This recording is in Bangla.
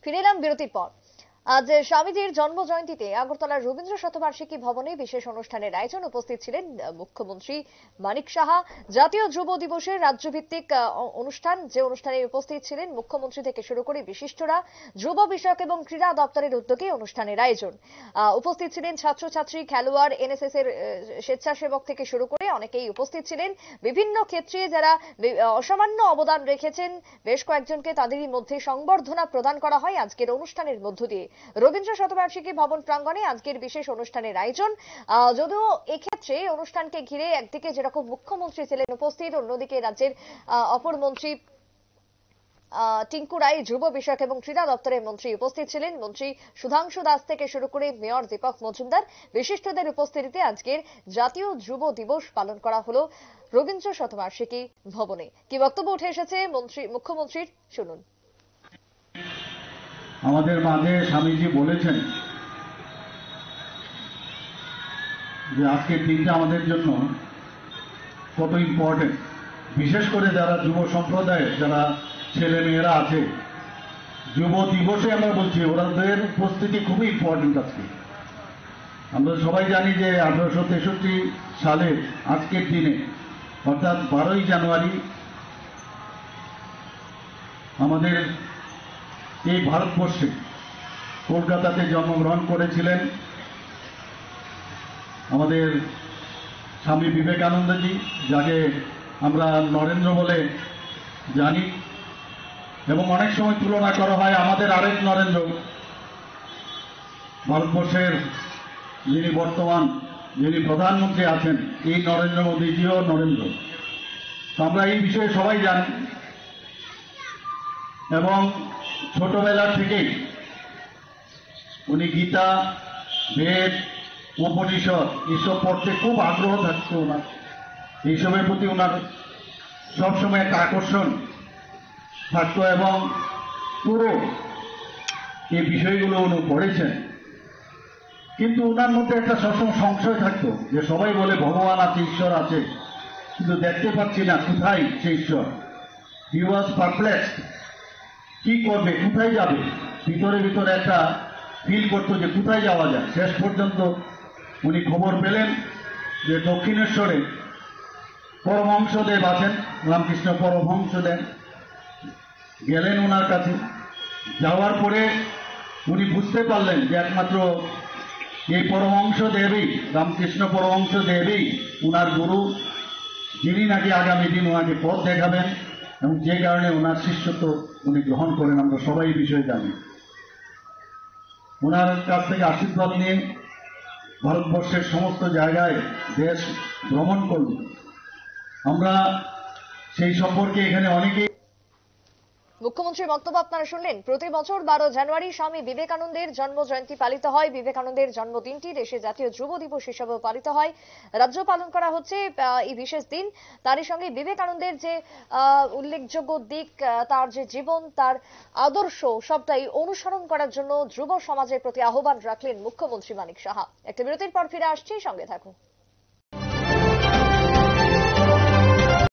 ফিরে এলাম বিরতির পর। আজ স্বামীজির জন্ম জয়ন্তীতে আগরতলার রবীন্দ্র শতবার্ষিকী ভবনে বিশেষ অনুষ্ঠানের আয়োজন। উপস্থিত ছিলেন মুখ্যমন্ত্রী মানিক সাহা। জাতীয় যুব দিবসের রাজ্যভিত্তিক অনুষ্ঠান, যে অনুষ্ঠানে উপস্থিত ছিলেন মুখ্যমন্ত্রী থেকে শুরু করে বিশিষ্টরা। যুব বিষয়ক এবং ক্রীড়া দপ্তরের উদ্যোগে অনুষ্ঠানের আয়োজন। উপস্থিত ছিলেন ছাত্রছাত্রী, খেলোয়াড়, এনএসএস এর স্বেচ্ছাসেবক থেকে শুরু করে অনেকেই উপস্থিত ছিলেন। বিভিন্ন ক্ষেত্রে যারা অসামান্য অবদান রেখেছেন বেশ কয়েকজনকে তাদেরই মধ্যে সংবর্ধনা প্রদান করা হয় আজকের অনুষ্ঠানের মধ্য দিয়ে। রবীন্দ্র শতবার্ষিকী ভবন প্রাঙ্গণে আজকের বিশেষ অনুষ্ঠানের আয়োজন। যদিও এক্ষেত্রে অনুষ্ঠানকে ঘিরে একদিকে যেরকম মুখ্যমন্ত্রী ছিলেন উপস্থিত, অন্যদিকে রাজ্যের অপর মন্ত্রী টিঙ্কু রায়, যুব বিষয়ক এবং ক্রীড়া দপ্তরের মন্ত্রী উপস্থিত ছিলেন। মন্ত্রী সুধাংশু দাস থেকে শুরু করে মেয়র দীপক মজুমদার, বিশিষ্টদের উপস্থিতিতে আজকের জাতীয় যুব দিবস পালন করা হলো রবীন্দ্র শতবার্ষিকী ভবনে। কি বক্তব্য উঠে এসেছে মুখ্যমন্ত্রীর, শুনুন। আমাদের মাঝে স্বামীজি বলেছেন যে আজকের দিনটা আমাদের জন্য কত ইম্পর্টেন্ট, বিশেষ করে যারা যুব সম্প্রদায়ের যারা ছেলে মেয়েরা আছে। যুব দিবসে আমরা বলছি ওদের উপস্থিতি খুবই ইম্পর্টেন্ট। আজকে আমরা সবাই জানি যে 1863 সালে আজকের দিনে অর্থাৎ 12ই জানুয়ারি আমাদের এই ভারতবর্ষে কলকাতাতে জন্মগ্রহণ করেছিলেন আমাদের স্বামী বিবেকানন্দজি, যাকে আমরা নরেন্দ্র বলে জানি, এবং অনেক সময় তুলনা করা হয় আমাদের আরেক নরেন্দ্র, ভারতবর্ষের যিনি বর্তমান প্রধানমন্ত্রী আছেন, এই নরেন্দ্র মোদীজিও নরেন্দ্র। তো আমরা এই বিষয়ে সবাই জানি এবং ছোটবেলা থেকেই উনি গীতা, বেদ, উপনিষদ এসব পড়তে খুব আগ্রহ থাকতো ওনার। এইসবের প্রতি ওনার সবসময় একটা আকর্ষণ থাকতো এবং পুরো এই বিষয়গুলো উনি পড়েছেন। কিন্তু ওনার মধ্যে একটা সবসময় সংশয় থাকতো যে সবাই বলে ভগবান আছে, ঈশ্বর আছে, কিন্তু দেখতে পাচ্ছি না কোথায় সেই ঈশ্বর। হি ওয়াজ পারপ্লেক্সড, কি করবে, কোথায় যাবে, ভিতরে ভিতরে একটা ফিল করতো যে কোথায় যাওয়া যায়। শেষ পর্যন্ত উনি খবর পেলেন যে দক্ষিণেশ্বরে পরমহংসদেব আছেন, রামকৃষ্ণ পরমহংসদেব। গেলেন ওনার কাছে, যাওয়ার পরে উনি বুঝতে পারলেন যে একমাত্র এই পরমহংসদেবই, রামকৃষ্ণ পরমহংসদেবই উনার গুরু, যিনি নাকি আগামী দিন ওনাকে পথ দেখাবেন, এবং যে কারণে ওনার শিষ্যত্ব উনি গ্রহণ করেন। আমরা সবাই এই বিষয়ে জানি। ওনার কাছ থেকে আশীর্বাদ নিয়ে ভারতবর্ষের সমস্ত জায়গায় দেশ ভ্রমণ করল। আমরা সেই সম্পর্কে এখানে অনেকেই। মুখ্যমন্ত্রীর বক্তব্য আপনারা শুনলেন। প্রতি বছর 12 জানুয়ারি স্বামী বিবেকানন্দের জন্ম জয়ন্তী পালিত হয়। বিবেকানন্দের জন্মদিনটি দেশে জাতীয় যুব দিবস হিসেবে পালিত হয়। রাজ্য পালন করা হচ্ছে এই বিশেষ দিন। তারই সঙ্গে বিবেকানন্দের যে উল্লেখযোগ্য দিক, তার যে জীবন, তার আদর্শ সবটাই অনুসরণ করার জন্য যুব সমাজের প্রতি আহ্বান রাখলেন মুখ্যমন্ত্রী মানিক সাহা। একটা বিরতির পর ফিরে আসছি, সঙ্গে থাকুন।